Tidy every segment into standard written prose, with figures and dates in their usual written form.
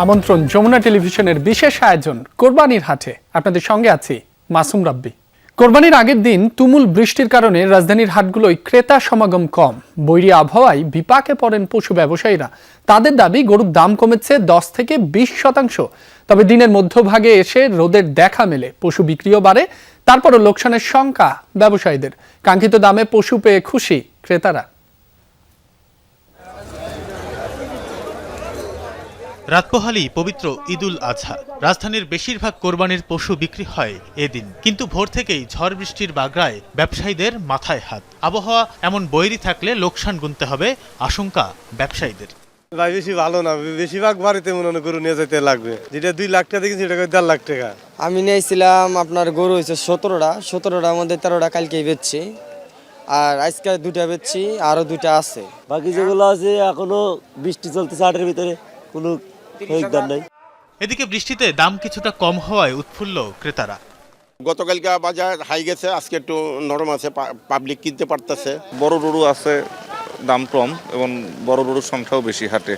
আমন্ত্রণ যমুনা টেলিভিশনের বিশেষ আয়োজন কোরবানির হাটে। আপনাদের সঙ্গে আছি মাসুম রাব্বি। কোরবানির আগের দিন তুমুল বৃষ্টির কারণে রাজধানীর হাটগুলোয় ক্রেতা সমাগম কম। বৈরী আবহাওয়ায় বিপাকে পড়েন পশু ব্যবসায়ীরা। তাদের দাবি গরুর দাম কমেছে 10 থেকে 20%। তবে দিনের মধ্যভাগে এসে রোদের দেখা মেলে, পশু বিক্রিও বাড়ে। তারপরও লোকসানের শঙ্কা ব্যবসায়ীদের। কাঙ্ক্ষিত দামে পশু পেয়ে খুশি ক্রেতারা। রাত পোহালেই পবিত্র ঈদুল আজহা। রাজধানীর বেশিরভাগ কোরবানির পশু বিক্রি হয় এদিন, কিন্তু ভোর থেকেই ঝড় বৃষ্টির বাগড়ায় ব্যবসায়ীদের মাথায় হাত। আবহাওয়া এমন বৈরী থাকলে লোকসান গুনতে হবে আশঙ্কা ব্যবসায়ীদের। ভাই বেশি ভালো না, বেশিরভাগ বাড়িতে মনে গরু নিয়ে যেতে লাগবে, যেটা 2 লাখ টাকা দেখেছি সেটা 1.5 লাখ টাকা। আমি নিয়েছিলাম আপনার গরু হয়েছে 17টার মধ্যে 13টা কালকেই বেচছি, আর আজকে 2টা বেচছি, আরো 2টা আছে। বাকি যেগুলো আছে এখনো বৃষ্টি চলতেছে, হাটের ভিতরে কোনো নাই। এদিকে বৃষ্টিতে দাম কিছুটা কম হওয়ায় উৎফুল্ল ক্রেতারা। গতকালকে বাজার হাই গেছে, আজকে একটু নরম আছে, পাবলিক কিনতে পারতেছে। বড় গরু আছে দাম কম এবং বড় গরুর সংখ্যাও বেশি হাটে,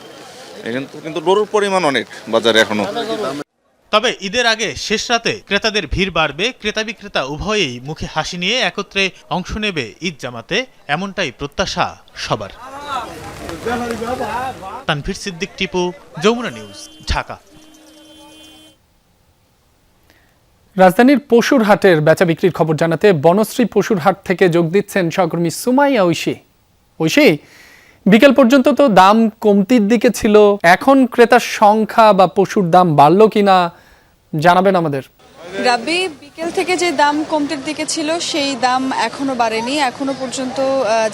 কিন্তু গরুর পরিমাণ অনেক বাজারে এখনো। তবে ঈদের আগে শেষ রাতে ক্রেতাদের ভিড় বাড়বে। ক্রেতা বিক্রেতা উভয়েই মুখে হাসি নিয়ে একত্রে অংশ নেবে ঈদ জামাতে, এমনটাই প্রত্যাশা সবার। তানভীর সিদ্দিক টিপু, যমুনা নিউজ, ঢাকা। রাজধানীর পশুর হাটের বেচা বিক্রির খবর জানাতে বনশ্রী পশুর হাট থেকে যোগ দিচ্ছেন সহকর্মী সুমাইয়া ঐশী। বিকেল পর্যন্ত তো দাম কমতির দিকে ছিল, এখন ক্রেতার সংখ্যা বা পশুর দাম বাড়লো কিনা জানাবেন আমাদের। রাব্বি, বিকেল থেকে যে দাম কমতির দিকে ছিল সেই দাম এখনো বাড়েনি। এখনো পর্যন্ত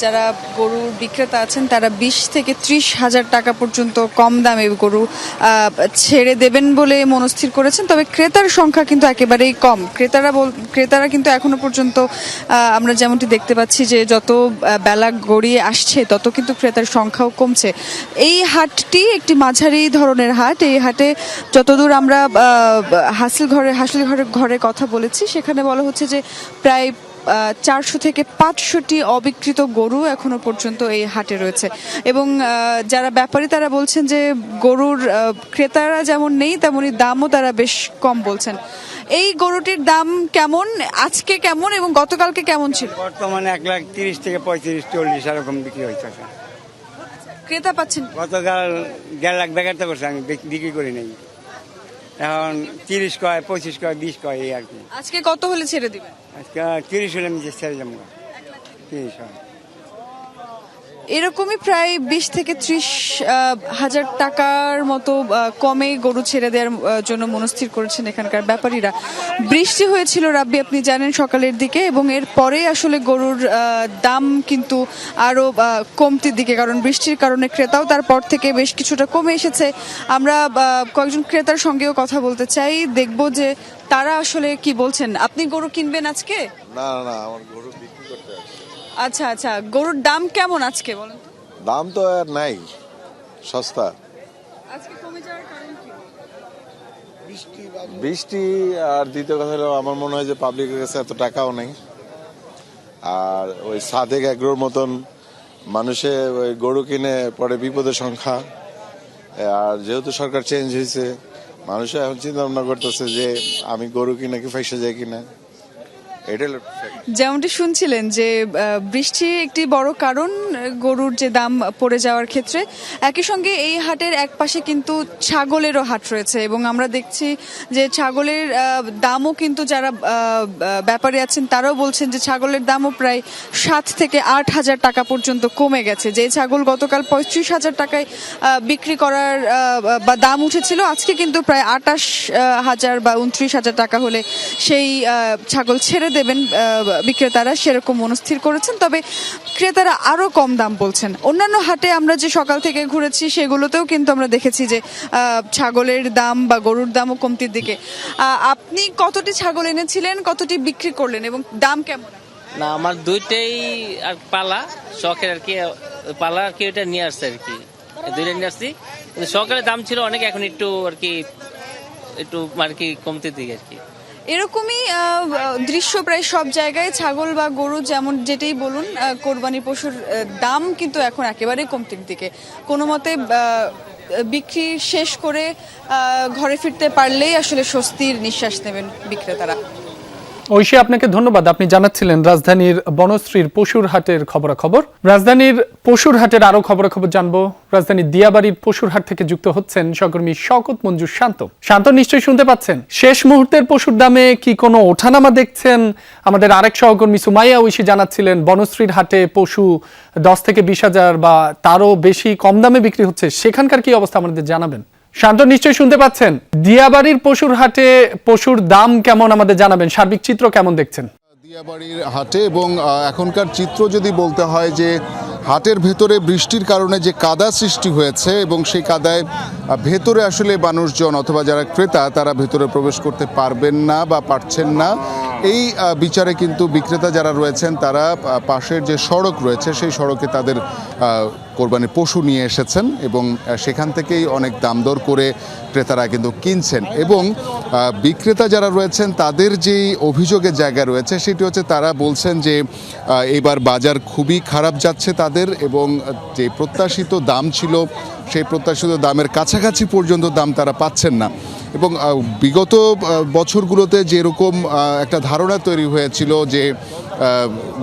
যারা গরুর বিক্রেতা আছেন তারা 20 থেকে 30 হাজার টাকা পর্যন্ত কম দামে গরু ছেড়ে দেবেন বলে মনস্থির করেছেন। তবে ক্রেতার সংখ্যা কিন্তু একেবারেই কম। ক্রেতারা কিন্তু এখনো পর্যন্ত আমরা যেমনটি দেখতে পাচ্ছি যে যত বেলা গড়িয়ে আসছে তত কিন্তু ক্রেতার সংখ্যাও কমছে। এই হাটটি একটি মাঝারি ধরনের হাট। এই হাটে যতদূর আমরা হাসিল ঘরে কথা বলেছি, সেখানে বলা হচ্ছে যে প্রায় 400 থেকে 500টি অবিকৃত গরু এখনো পর্যন্ত এই হাটে রয়েছে। এবং যারা ব্যাপারী তারা বলছেন যে গরুর ক্রেতারা যেমন নেই, তেমনি দামও তারা বেশ কম বলছেন। এই গরুটির দাম কেমন, আজকে কেমন এবং গতকালকে কেমন ছিল? বর্তমানে 1,30,000 থেকে 35-40 এরকম বিক্রি হয়েছে। ক্রেতা পাচ্ছেন? গতকাল 1.5 লাখ বেকারটা করছে, আমি বিক্রি করি নাই। এখন 30 কয়, 25 কয়, 20 কয়, এই আর কি। আজকে কত হলে ছেড়ে দিবেন? আজকে 30 হলে আমি ছেড়ে যাবো। 30 হয়। এরকমই প্রায় 20 থেকে 30 হাজার টাকার মতো কমে গরু ছেড়ে দেওয়ার জন্য মনস্থির করেছেন এখানকার ব্যাপারীরা। বৃষ্টি হয়েছিল রাব্বি, আপনি জানেন, সকালের দিকে, এবং এর পরে আসলে গরুর দাম কিন্তু আরো কমতির দিকে, কারণ বৃষ্টির কারণে ক্রেতাও তারপর থেকে বেশ কিছুটা কমে এসেছে। আমরা কয়েকজন ক্রেতার সঙ্গেও কথা বলতে চাই, দেখব যে তারা আসলে কি বলছেন। আপনি গরু কিনবেন আজকে? না, আমার গরু বিক্রি করতে আছে। আচ্ছা, গরুর দাম কেমন আজকে বলেন তো? দাম তো আর নাই, সস্তা। আজকে কমে যাওয়ার কারণ কি? বৃষ্টি, আর দ্বিতীয় কথা হলো আমার মনে হয় যে পাবলিকের কাছে এত টাকাও নেই। আর ওই সাদেক এগ্রোর মতন মানুষে ওই গরু কিনে পরে বিপদের সংখ্যা। আর যেহেতু সরকার চেঞ্জ হয়েছে, মানুষে এখন চিন্তা ভাবনা করতেছে যে আমি গরু কিনে কি ফাইসে যাই কিনা। যেমনটি শুনছিলেন যে বৃষ্টি একটি বড় কারণ গরুর যে দাম পড়ে যাওয়ার ক্ষেত্রে। একই সঙ্গে এই হাটের এক পাশে কিন্তু ছাগলেরও হাট রয়েছে, এবং আমরা দেখছি যে ছাগলের দামও কিন্তু যারা ব্যাপারী আছেন তারাও বলছেন যে ছাগলের দামও প্রায় 7 থেকে 8 হাজার টাকা পর্যন্ত কমে গেছে। যে ছাগল গতকাল 35 হাজার টাকায় বিক্রি করার বা দাম উঠেছিল, আজকে কিন্তু প্রায় 28 হাজার বা 29 হাজার টাকা হলে সেই ছাগল ছেড়ে দেবেন বিক্রেতারা, সেরকম মনস্থির করেছেন। তবে ক্রেতারা আরো কম দাম বলছেন। অন্যান্য হাটে আমরা যে সকাল থেকে ঘুরেছি সেগুলোতেও কিন্তু আমরা দেখেছি যে ছাগলের দাম বা গরুর দামও কমতির দিকে। আপনি কতটি ছাগল এনেছিলেন, কতটি বিক্রি করলেন এবং দাম কেমন? না, আমার দুইটাই আর পালা, শখের আর কি, পালা আর কি, ওইটা নিয়ে আসছে আর কি, দুইটা নিয়ে আসছি। সকালে দাম ছিল অনেক, এখন একটু আর কি কমতির দিকে আর কি। এরকমই দৃশ্য প্রায় সব জায়গায়। ছাগল বা গরু যেমন যেটাই বলুন, কোরবানি পশুর দাম কিন্তু এখন একেবারে কমতির দিকে। কোনো মতে বিক্রি শেষ করে ঘরে ফিরতে পারলেই আসলে স্বস্তির নিঃশ্বাস নেবেন বিক্রেতারা। ঐশী, আপনাকে ধন্যবাদ। আপনি জানাচ্ছিলেন রাজধানীর বনশ্রীর পশুর হাটের খবরাখবর। রাজধানীর পশুর হাটের আরো খবরাখবর জানবো। রাজধানীর দিয়াবাড়ির পশুর হাট থেকে যুক্ত হচ্ছেন সহকর্মী শওকত মঞ্জুর শান্ত। শান্ত, নিশ্চয়ই শুনতে পাচ্ছেন। শেষ মুহূর্তের পশুর দামে কি কোনো ওঠানামা দেখছেন? আমাদের আরেক সহকর্মী সুমাইয়া ঐশী জানাচ্ছিলেন বনশ্রীর হাটে পশু 10 থেকে 20,000 বা তারও বেশি কম দামে বিক্রি হচ্ছে। সেখানকার কি অবস্থা আমাদের জানাবেন। শান্ত, নিশ্চয়ই শুনতে পাচ্ছেন। দিয়াবাড়ির পশুর হাটে পশুর দাম কেমন আমাদের জানাবেন, সার্বিক চিত্র কেমন দেখছেন? দিয়াবাড়ির হাটে এবং এখনকার চিত্র যদি বলতে হয় যে হাটের ভেতরে বৃষ্টির কারণে যে কাদা সৃষ্টি হয়েছে এবং সেই কাদায় ভেতরে আসলে মানুষজন অথবা যারা ক্রেতা তারা ভেতরে প্রবেশ করতে পারবেন না বা পারছেন না। এই বিচারে কিন্তু বিক্রেতা যারা রয়েছেন তারা পাশের যে সড়ক রয়েছে সেই সড়কে তাদের কোরবানির পশু নিয়ে এসেছেন এবং সেখান থেকেই অনেক দাম দর করে ক্রেতারা কিন্তু কিনছেন। এবং বিক্রেতা যারা রয়েছেন তাদের যেই অভিযোগের জায়গা রয়েছে সেটি হচ্ছে তারা বলছেন যে এবার বাজার খুবই খারাপ যাচ্ছে তাদের, এবং যে প্রত্যাশিত দাম ছিল সেই প্রত্যাশিত দামের কাছাকাছি পর্যন্ত দাম তারা পাচ্ছেন না। এবং বিগত বছরগুলোতে যেরকম একটা ধারণা তৈরি হয়েছিল যে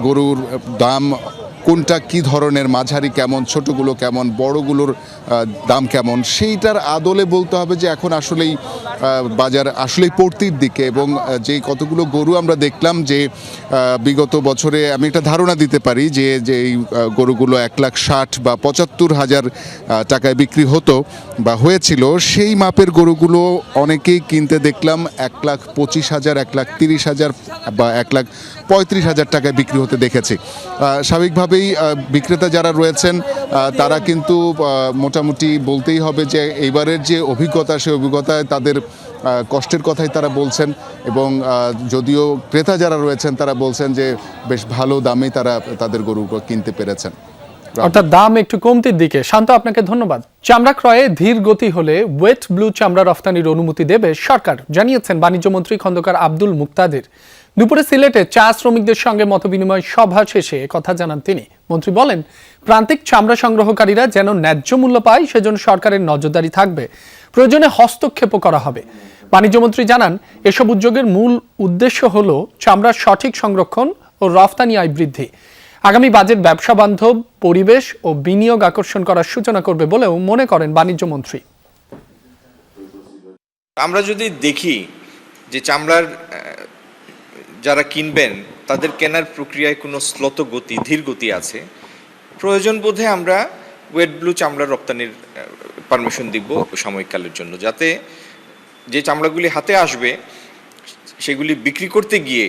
গরুর দাম কোনটা কি ধরনের, মাঝারি কেমন, ছোটগুলো কেমন, বড়গুলোর দাম কেমন, সেইটার আদলে বলতে হবে যে এখন আসলেই বাজার আসলেই পড়তির দিকে। এবং যেই কতগুলো গরু আমরা দেখলাম যে বিগত বছরে আমি একটা ধারণা দিতে পারি যে এই গরুগুলো 1,60,000 বা 75,000 টাকায় বিক্রি হতো বা হয়েছিল, সেই মাপের গরুগুলো অনেকেই কিনতে দেখলাম 1,25,000, 1,30,000 বা 1,35,000 টাকায় বিক্রি হতে দেখেছি। স্বাভাবিকভাবে বিক্রেতা যারা রয়েছেন তারা কিন্তু মোটামুটি বলতেই হবে যে এইবারের যে অভিজ্ঞতা সেই অভিজ্ঞতায় তাদের কষ্টের কথাই তারা বলছেন। এবং যদিও ক্রেতা যারা রয়েছেন তারা বলছেন যে বেশ ভালো দামেই তারা তাদের গরু কিনতে পেরেছেন, অর্থাৎ দাম একটু কমতির দিকে। শান্ত, আপনাকে ধন্যবাদ। চামড়া ক্রয়ে ধীর গতি হলে ওয়েট ব্লু চামড়া রফতানির অনুমতি দেবে সরকার, জানিয়েছেন বাণিজ্যমন্ত্রী খন্দকার আব্দুল মুক্তাদির। দুপুরে সিলেটে চা শ্রমিকদের সঙ্গে মতবিনিময় সভা শেষে কথা জানান তিনি। মন্ত্রী বলেন, প্রান্তিক চামড়া সংগ্রহকারীরা যেন ন্যায্য মূল্য পায় সেজন্য সরকারের নজরদারি থাকবে, প্রয়োজনে হস্তক্ষেপও করা হবে। বাণিজ্যমন্ত্রী জানান, এসব উদ্যোগের মূল উদ্দেশ্য হল চামড়ার সঠিক সংরক্ষণ ও রফতানি আয় বৃদ্ধি। আগামী বাজেট ব্যবসা বান্ধব পরিবেশ ও বিনিয়োগ আকর্ষণ করার সূচনা করবে বলেও মনে করেন বাণিজ্যমন্ত্রী। আমরা যদি দেখি যে চামড়ার যারা কিনবেন তাদের কেনার প্রক্রিয়ায় কোনো স্লথ গতি, ধীর গতি আছে, প্রয়োজন বোধে আমরা ওয়েট ব্লু চামড়ার রপ্তানির পারমিশন দিব সাময়িককালের জন্য, যাতে যে চামড়াগুলি হাতে আসবে সেগুলি বিক্রি করতে গিয়ে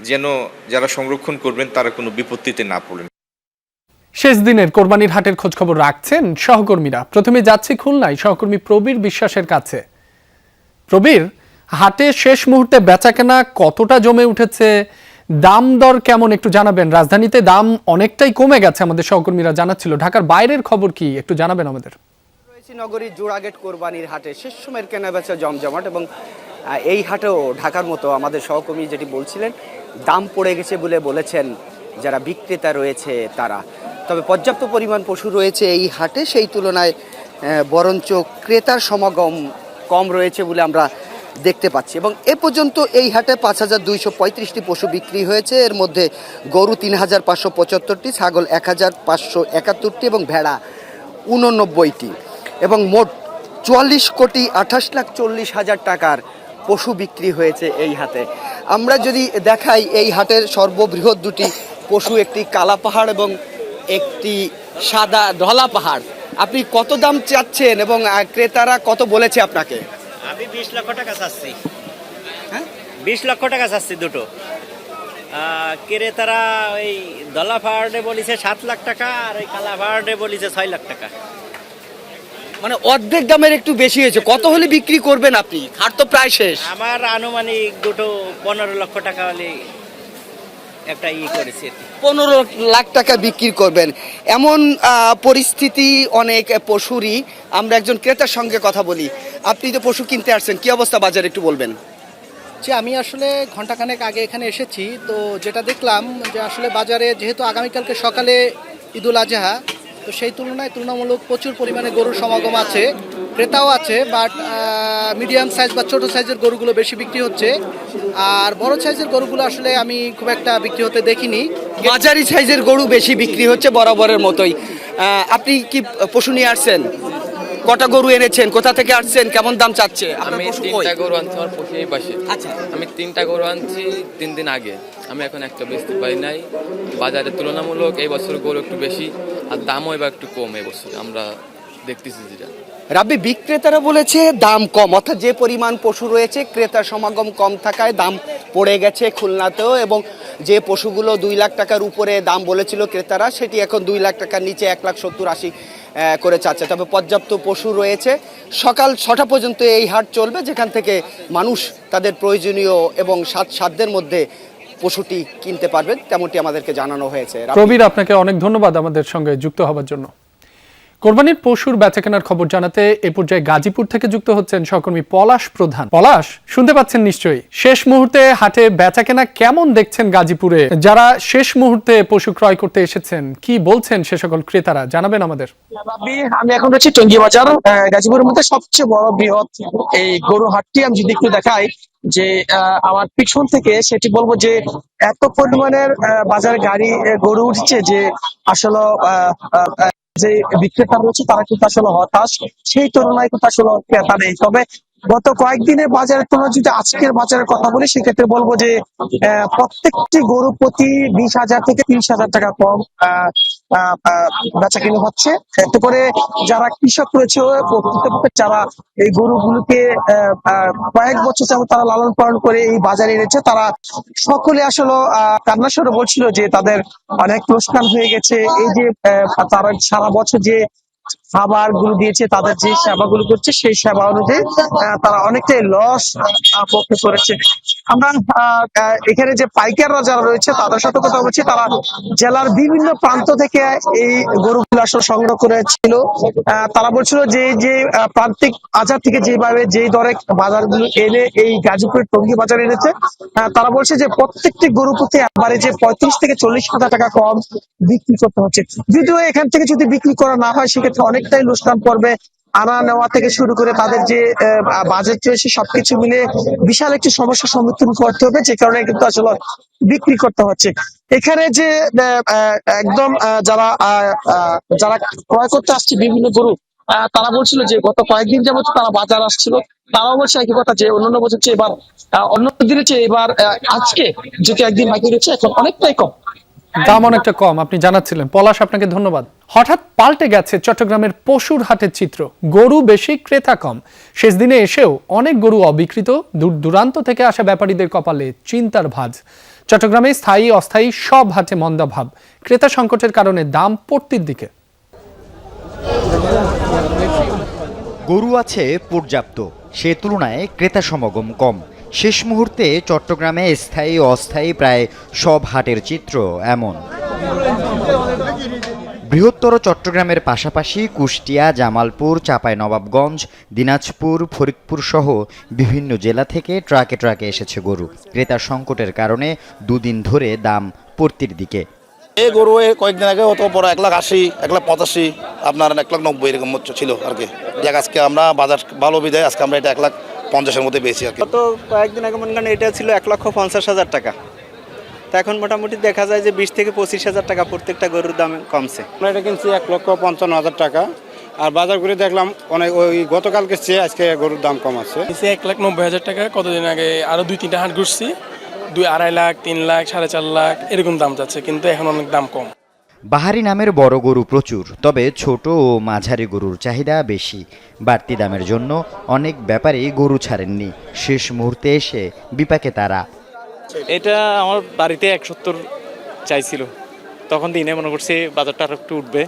যেন যারা সংরক্ষণ করবেন তারা কোনো বিপত্তিতে না পড়েন। শেষ দিনের কোরবানির হাটের খোঁজ খবর রাখছেন সহকর্মীরা। প্রথমে যাচ্ছি খুলনায় সহকর্মী প্রবীর বিশ্বাসের কাছে। প্রবীর, হাটে শেষ মুহূর্তে বেচাকেনা কতটা জমে উঠেছে, দাম দর কেমন একটু জানাবেন? রাজধানীতে দাম অনেকটাই কমে গেছে আমাদের সহকর্মীরা জানাচ্ছিল। ঢাকার বাইরের খবর কি একটু জানাবেন আমাদের? নগরী জোড়াগেট কোরবানির হাটে শেষ সময়ের কেনাবেচা জমজমাট, এবং এই হাটেও ঢাকার মতো আমাদের সহকর্মী যেটি বলছিলেন দাম পড়ে গেছে বলে বলেছেন যারা বিক্রেতা রয়েছে তারা। তবে পর্যাপ্ত পরিমাণ পশু রয়েছে এই হাটে, সেই তুলনায় বরঞ্চ ক্রেতার সমাগম কম রয়েছে বলে আমরা দেখতে পাচ্ছি। এবং এ পর্যন্ত এই হাটে 5,235টি পশু বিক্রি হয়েছে। এর মধ্যে গরু 3,575টি, ছাগল 1,571টি এবং ভেড়া 89টি, এবং মোট 44,28,40,000 টাকার পশু বিক্রি হয়েছে এই হাটে। আমরা যদি দেখাই এই হাটের সর্ববৃহৎ দুটি পশু, একটি কালা পাহাড় এবং একটি সাদা ঢলা পাহাড়। আপনি কত দাম চাচ্ছেন এবং ক্রেতারা কত বলেছে আপনাকে? আমি 20 লক্ষ টাকা চাচ্ছি। হ্যাঁ, 20 লক্ষ টাকা চাচ্ছি দুটো। ক্রেতারা ওই ঢলা পাহাড়ে বলেছে 7 লাখ টাকা, আর ওই কালা পাহাড়ে বলেছে 6 লাখ টাকা। মানে অর্ধেক দামের একটু বেশি হয়েছে। কত হলে বিক্রি করবেন আপনি? হাট তো প্রায় শেষ। আমার আনুমানিক দুটো 15 লক্ষ টাকা হলে একটা করেছি। 15 লাখ টাকা বিক্রি করবেন, এমন পরিস্থিতি অনেক পশুরই। আমরা একজন ক্রেতার সঙ্গে কথা বলি। আপনি তো পশু কিনতে আসছেন, কি অবস্থা বাজারে একটু বলবেন? যে আমি আসলে ঘন্টাখানেক আগে এখানে এসেছি, তো যেটা দেখলাম যে আসলে বাজারে যেহেতু আগামীকালকে সকালে ঈদুল আজহা, তো সেই তুলনায় তুলনামূলক প্রচুর পরিমাণে গরুর সমাগম আছে, ক্রেতাও আছে, বাট মিডিয়াম সাইজ বা ছোট সাইজের গরুগুলো বেশি বিক্রি হচ্ছে। আর বড় সাইজের গরুগুলো আসলে আমি খুব একটা বিক্রি হতে দেখিনি। মাঝারি সাইজের গরু বেশি বিক্রি হচ্ছে বরাবরের মতোই। আপনি কি পশু নিয়ে আসছেন? কটা গরু এনেছেন? কোথা থেকে আসছেন? কেমন দাম চাচ্ছে? আমি 3টা গরু আনছি আমার পক্ষে এই পাশে। আচ্ছা, আমি 3টা গরু আনছি 3 দিন আগে। আমি এখন একটা বেচতে পারি নাই। বাজারে তুলনামূলক এই বছর গরু একটু বেশি, আর দামও এবার একটু কম এই বছর আমরা দেখতেছি যেটা। রাব্বি, বিক্রেতারা বলেছে দাম কম, অর্থাৎ যে পরিমাণ পশু রয়েছে ক্রেতার সমাগম কম থাকায় দাম পড়ে গেছে খুলনাতেও, এবং যে পশুগুলো 2 লাখ টাকার উপরে দাম বলেছিল ক্রেতারা সেটি এখন 2 লাখ টাকার নিচে 1,70,80 করে চাচ্ছে। তবে পর্যাপ্ত পশু রয়েছে। সকাল 6টা পর্যন্ত এই হাট চলবে, যেখান থেকে মানুষ তাদের প্রয়োজনীয় এবং সাধ্যের মধ্যে পশুটি কিনতে পারবেন, তেমনটি আমাদেরকে জানানো হয়েছে। প্রবীর, আপনাকে অনেক ধন্যবাদ আমাদের সঙ্গে যুক্ত হওয়ার জন্য। কোরবানির পশুর বেচাকেনার খবর জানাতে এ পর্যায়ে গাজীপুর থেকে যুক্ত হচ্ছেন সহকর্মী পলাশ প্রধান। পলাশ, শুনতে পাচ্ছেন নিশ্চয়ই। শেষ মুহূর্তে হাটে বেচাকেনা কেমন দেখছেন গাজীপুরে? যারা শেষ মুহূর্তে পশু ক্রয় করতে এসেছেন, কি বলছেন সে সকল ক্রেতারা, জানাবেন আমাদের। আমি এখন রয়েছি টঙ্গী বাজার, গাজীপুরের মধ্যে সবচেয়ে বড় বৃহৎ এই গরু হাটটি। আমি যদি একটু দেখাই যে আমার পিছন থেকে, সেটি বলবো যে এত পরিমাণের বাজারে গাড়ি গরু উঠছে যে আসলে যে বিক্রেতা রয়েছে তারা কিন্তু আসলে হতাশ, সেই তুলনায় কিন্তু আসলে ক্রেতা নেই। তবে গত কয়েকদিনের বাজারের তুলনায় যদি আজকের বাজারের কথা বলি, সেক্ষেত্রে বলবো যে প্রত্যেকটি গরু প্রতি 20,000 থেকে 30,000 টাকা কম বেচা কিনে হচ্ছে। এতে করে যারা কৃষক রয়েছে, যারা এই গরুগুলোকে কয়েক বছর যাবত তারা লালন পালন করে এই বাজারে এনেছে, তারা সকলে আসলে কান্না স্বরে বলছিল যে তাদের অনেক লোকসান হয়ে গেছে। এই যে তারা সারা বছর যে খাবার গুলো দিয়েছে, তাদের যে সেবাগুলো করছে, সেই সেবা অনুযায়ী তারা অনেকটাই লস ভোগ করেছে। আমরা এখানে যে পাইকাররা যারা রয়েছে তাদের সাথে কথা বলছি। তারা জেলার বিভিন্ন প্রান্ত থেকে এই গরুগুলো আসলে সংগ্রহ করেছিল। তারা বলছিল যে যে প্রান্তিক বাজার থেকে যেভাবে যেই দরে বাজারগুলো এনে এই গাজীপুরের টঙ্গী বাজার এনেছে, তারা বলছে যে প্রত্যেকটি গরু প্রতি একবারে যে 35 থেকে 40,000 টাকা কম বিক্রি করতে হচ্ছে। যদিও এখান থেকে যদি বিক্রি করা না হয়, সেক্ষেত্রে অনেকটাই লোকসান পড়বে। আনা নেওয়া থেকে শুরু করে তাদের যে বাজেট রয়েছে, সবকিছু মিলে বিশাল একটি সমস্যার সম্মুখীন করতে হবে, যে কারণে কিন্তু আসলে বিক্রি করতে হচ্ছে। এখানে যে একদম যারা যারা ক্রয় করতে আসছে বিভিন্ন গরু, তারা বলছিল যে গত কয়েকদিন যাবত তারা বাজার আসছিল, তারাও বলছে একই কথা যে অন্যান্য বছর চেয়ে এবার, অন্য দিনের চেয়ে এবার আজকে যেটি একদিন বাকি রয়েছে এখন অনেকটাই কম, দাম অনেকটা কম আপনি জানাচ্ছিলেন। পলাশ, আপনাকে ধন্যবাদ। হঠাৎ পাল্টে গেছে চট্টগ্রামের পশুর হাটের চিত্র। গরু বেশি, ক্রেতা কম। শেষ দিনে এসেও অনেক গরু অবিকৃত। দূর দূরান্ত থেকে আসা ব্যাপারীদের কপালে চিন্তার ভাঁজ। চট্টগ্রামে স্থায়ী অস্থায়ী সব হাটে মন্দাভাব। ক্রেতা সংকটের কারণে দাম পড়তির দিকে। গরু আছে পর্যাপ্ত, সে তুলনায় ক্রেতা সমাগম কম। শেষ মুহূর্তে চট্টগ্রামে স্থায়ী অস্থায়ী প্রায় সব হাটের চিত্র এমন। বৃহত্তর চট্টগ্রামের পাশাপাশি কুষ্টিয়া, জামালপুর, চাঁপাইনবাবগঞ্জ, দিনাজপুর, ফরিদপুর সহ বিভিন্ন জেলা থেকে ট্রাকে ট্রাকে এসেছে গরু। ক্রেতা সংকটের কারণে দুদিন ধরে দাম পড়তির দিকে। এই গরু কয়েকদিন আগে অত বড় 1,80,000, 1,85,000, আপনার 1,90,000 এরকম ছিল আর কি। দেখ আজকে আমরা বাজার ভালো বিদায় আজকে আমরা এটা 1,50,000 মধ্যে পেয়েছি আর কি। তো কয়েকদিন আগে মনে করেন এটা ছিল 1,50,000 টাকা, তো এখন মোটামুটি দেখা যায় যে 20 থেকে 25,000 টাকা প্রত্যেকটা গরুর দাম কমছে। আমরা এটা কিনছি 1,55,000 টাকা, আর বাজার করে দেখলাম অনেক ওই গতকালকে চেয়ে আজকে গরুর দাম কম আছে। 1,90,000 টাকা। কতদিন আগে আরো 2-3টা হাট ঘুরছি, 2-2.5 লাখ, 3 লাখ, 4.5 লাখ এরকম দাম যাচ্ছে, কিন্তু এখন অনেক দাম কম। বাহারি নামের বড় গরু প্রচুর, তবে ছোট ও মাঝারি গরুর চাহিদা বেশি। বাড়তি দামের জন্য অনেক ব্যাপারী গরু ছাড়েননি। শেষ মুহূর্তে এসে বিপাকে তারা। এটা আমার বাড়িতে 170 চাইছিল, তখন দিনে মনে করছে বাজারটা আর একটু উঠবে,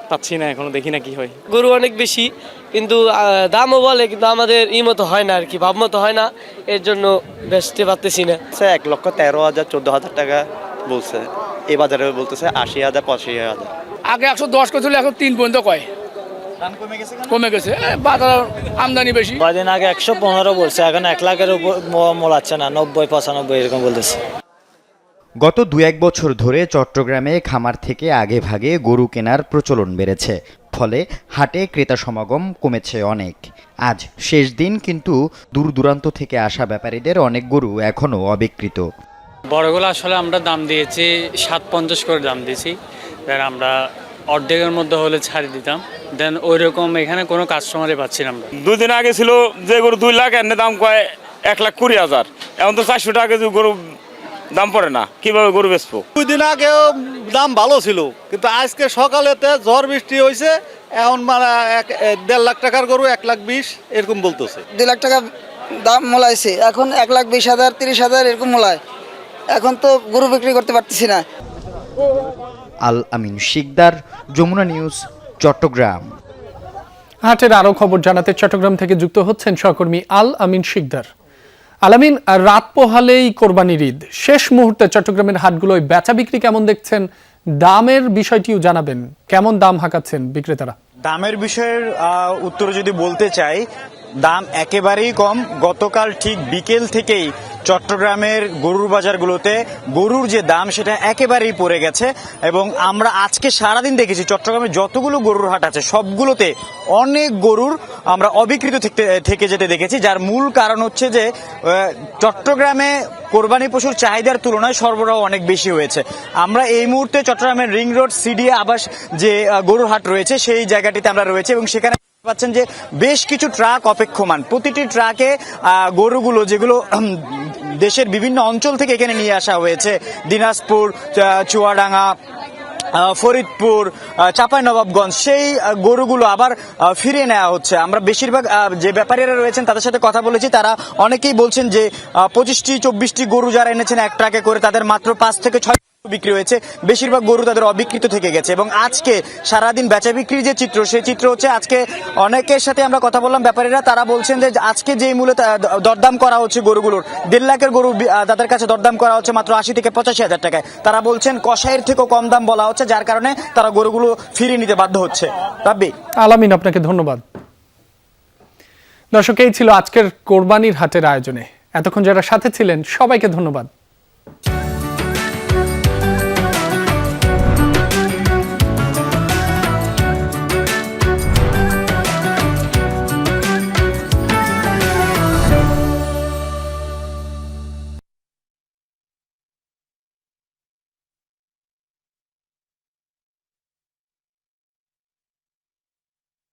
পাচ্ছি না, এখনো দেখি না কি হয়। গরু অনেক বেশি, কিন্তু দামও বলে, কিন্তু আমাদের মতো হয় না আর কি, ভাব মতো হয় না, এর জন্য বেচতে পারতেছি না। 1,13,000, 14,000 টাকা বলছে, এই বাজারে বলতেছে 80,000, 85,000। আগে 110 করেছিল, এখন 3 পর্যন্ত কয়। কমে গেছে, বাজার আমদানি বেশি। কয়দিন আগে 115 বলছে, এখন 1 লাখের উপর মোলাচ্ছে না, 90, 95 এরকম বলতেছে। গত 2-1 বছর ধরে চট্টগ্রামে খামার থেকে আগে ভাগে গরু কেনার প্রচলন বেড়েছে, ফলে হাটে ক্রেতা সমাগম কমেছে অনেক। আজ শেষ দিন, কিন্তু দূর দূরান্ত থেকে আসা ব্যাপারীদের অনেক গরু এখনও অবিক্রিত। বড়গুলো আসলে আমরা দাম দিয়েছি 750 করে দাম দিয়েছি, আমরা অর্ধেকের মধ্যে হলে ছাড়ি দিতাম, দেন ওই রকম এখানে কোনো কাস্টমারই পাচ্ছি না আমরা। 2 দিন আগে ছিল যে গরু 2 লাখ, এর দাম কয় 1,20,000, এখন তো 400 টাকা কেজি গরু দাম পড়ে না, কিভাবে গরু বেচবো? 2 দিন আগেও দাম ভালো ছিল, কিন্তু আজকে সকালেতে ঝড় বৃষ্টি হয়েছে, এখন মানে 1.5 লাখ টাকার গরু 1,20,000 এরকম বলতেছে। 2 লাখ টাকা দাম মোলাইছে, এখন 1,20,000 30,000 এরকম মোলায়, এখন তো গরু বিক্রি করতে পারতেছি না। আল আমিন শিকদার, যমুনা নিউজ, চট্টগ্রাম। হাটের আরো খবর জানাতে চট্টগ্রাম থেকে যুক্ত হচ্ছেন সহকর্মী আল আমিন শিকদার। আলামিন, রাত পোহালেই কোরবানির ঈদ, শেষ মুহূর্তে চট্টগ্রামের হাটগুলোয় বেচা বিক্রি কেমন দেখছেন? দামের বিষয়টিও জানাবেন, কেমন দাম হাঁকাচ্ছেন বিক্রেতারা? দামের বিষয়ের উত্তর যদি বলতে চাই, দাম একেবারেই কম। গতকাল ঠিক বিকেল থেকেই চট্টগ্রামের গরুর বাজারগুলোতে গরুর যে দাম সেটা একেবারেই পড়ে গেছে, এবং আমরা আজকে সারাদিন দেখেছি চট্টগ্রামে যতগুলো গরুর হাট আছে সবগুলোতে অনেক গরুর আমরা অবিকৃত থেকে যেতে দেখেছি, যার মূল কারণ হচ্ছে যে চট্টগ্রামে কোরবানি পশুর চাহিদার তুলনায় সরবরাহ অনেক বেশি হয়েছে। আমরা এই মুহূর্তে চট্টগ্রামের রিং রোড সিডিএ আবাস যে গরুর হাট রয়েছে সেই জায়গাটিতে আমরা রয়েছে, এবং সেখানে পাচ্ছেন যে বেশ কিছু ট্রাক অপেক্ষমান। প্রতিটি ট্রাকে গরুগুলো যেগুলো দেশের বিভিন্ন অঞ্চল থেকে এখানে নিয়ে আসা হয়েছে, দিনাজপুর, চুয়াডাঙ্গা, ফরিদপুর, চাঁপাইনবাবগঞ্জ, সেই গরুগুলো আবার ফিরিয়ে নেওয়া হচ্ছে। আমরা বেশিরভাগ যে ব্যাপারীরা রয়েছেন তাদের সাথে কথা বলেছি, তারা অনেকেই বলছেন যে 25-24টি গরু যারা এনেছেন এক ট্রাকে করে, তাদের মাত্র 5 থেকে 6 বিক্রি হয়েছে, বেশিরভাগ গরু তাদের অবিকৃত থেকে গেছে। এবং আজকে সারাদিন বেচা বিক্রির যে চিত্র, সেই চিত্র হচ্ছে আজকে অনেকের সাথে আমরা কথা বললাম ব্যাপারীরা, তারা বলছেন যে আজকে যেই মূল্যে দরদাম করা হচ্ছে গরুগুলোর, 1.5 লাখের গরু তাদের কাছে দরদাম করা হচ্ছে মাত্র 80 থেকে 85 হাজার টাকায়। তারা বলছেন কসাইয়ের থেকেও কম দাম বলা হচ্ছে, যার কারণে তারা গরুগুলো ফিরিয়ে নিতে বাধ্য হচ্ছে। রাব্বি, আলামিন, আপনাকে ধন্যবাদ। দর্শক, এই ছিল আজকের কোরবানির হাটের আয়োজনে। এতক্ষণ যারা সাথে ছিলেন সবাইকে ধন্যবাদ।